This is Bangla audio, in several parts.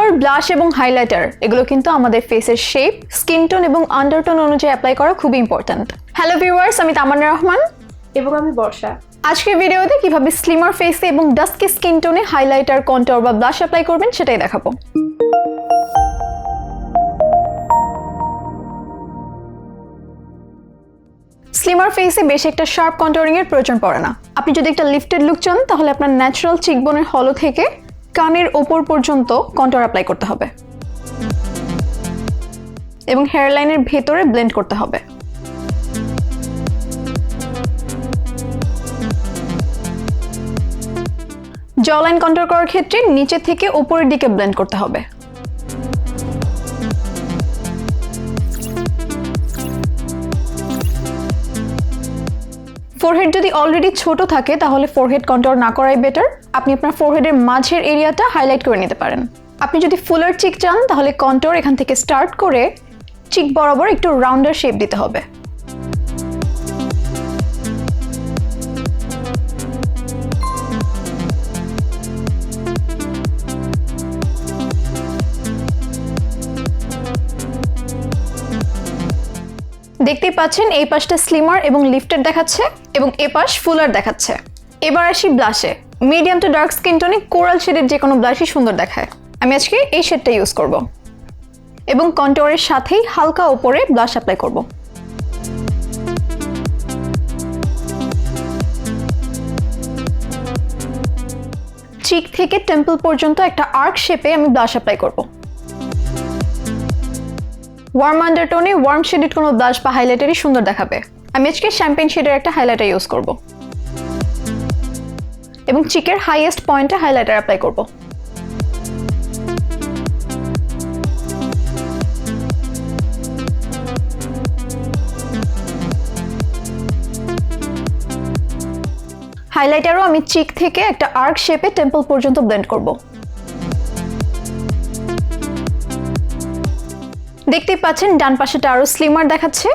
কন্ট্যুর, ব্লাশ এবং হাইলাইটার এগুলো কিন্তু আমাদের ফেসের শেপ, স্কিন টোন এবং আন্ডারটোন অনুযায়ী অ্যাপ্লাই করা খুবই ইম্পর্ট্যান্ট। হ্যালো ভিউয়ার্স, আমি তামান্না রহমান এবং আমি বর্ষা। আজকের ভিডিওতে কিভাবে স্লিমার ফেসে এবং ডাস্কি স্কিন টোনে হাইলাইটার, কন্ট্যুর বা ব্লাশ অ্যাপ্লাই করবেন সেটাই দেখাবো। স্লিমার ফেসে বেশি একটা শার্প কন্ট্যুরিং এর প্রয়োজন পড়ে না। আপনি যদি একটা লিফটেড লুক চান তাহলে আপনার ন্যাচারাল চিকবোনের হলো থেকে কানের ওপর পর্যন্ত কন্ট্যুর অ্যাপ্লাই করতে হবে এবং হেয়ার লাইনের ভেতরে ব্লেন্ড করতে হবে। জ লাইন কন্ট্যুর করার ক্ষেত্রে নিচে থেকে উপরের দিকে ব্লেন্ড করতে হবে। ফোরহেড যদি অলরেডি ছোট থাকে তাহলে ফোরহেড কন্ট্যুর না করাই বেটার। আপনি আপনার ফোরহেডের মাঝের এরিয়াটা হাইলাইট করে নিতে পারেন। আপনি যদি ফুলার চিক চান তাহলে কন্ট্যুর এখান থেকে স্টার্ট করে চিক বরাবর একটু রাউন্ডার শেপ দিতে হবে। দেখতেই পাচ্ছেন এই পাশটা স্লিমার এবং লিফটেড দেখাচ্ছে এবং এ পাশ ফুলার দেখাচ্ছে। এবার আসি ব্লাশে। মিডিয়াম টু ডার্ক স্কিন টোনে কোরাল শেডের যে কোনো ব্লাশই সুন্দর দেখায়। আমি আজকে এই শেডটা ইউজ করব এবং কন্ট্যুরের সাথেই হালকা উপরে ব্লাশ অ্যাপ্লাই করব। চিক থেকে টেম্পল পর্যন্ত একটা আর্ক শেপে আমি ব্লাশ অ্যাপ্লাই করব। ওয়ার্ম আন্ডারটোনে ওয়ার্ম শেডেড কোনো ব্লাশ বা হাইলাইটারই সুন্দর দেখাবে। আমি আজকে শ্যাম্পেন শেডের একটা হাইলাইটার ইউজ করব এবং চিকের হাইয়েস্ট পয়েন্টে হাইলাইটার অ্যাপ্লাই করব। হাইলাইটারও আমি চিক থেকে একটা আর্ক শেপে টেম্পল পর্যন্ত ব্লেন্ড করব। দেখতেই পাচ্ছেন ডান পাশেটা আরো স্লিমার দেখাচ্ছে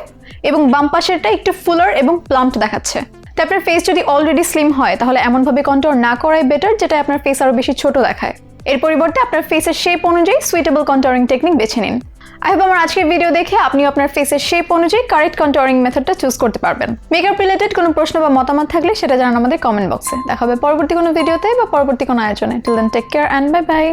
এবং বাম পাশেরটা একটু ফুলার এবং প্লাম্পড দেখাচ্ছে। তো আপনার ফেস যদি অলরেডি স্লিম হয় তাহলে এমনভাবে কন্ট্যুর না করাই বেটার যেটা আপনার ফেস আরো বেশি ছোট দেখায়। এর পরিবর্তে আপনার ফেসের শেপ অনুযায়ী সুইটেবল কন্ট্যুরিং টেকনিক বেছে নিন। আই হোপ আমার আজকের ভিডিও দেখে আপনিও আপনার ফেসের শেপ অনুযায়ী কারেক্ট কন্ট্যুরিং মেথডটা চুজ করতে পারবেন। মেকআপ রিলেটেড কোনো প্রশ্ন বা মতামত থাকলে সেটা জানান আমাদের কমেন্ট বক্সে। দেখা হবে পরবর্তী কোনো ভিডিওতে বা পরবর্তী কোনো আয়োজনে। Till then take care and bye by.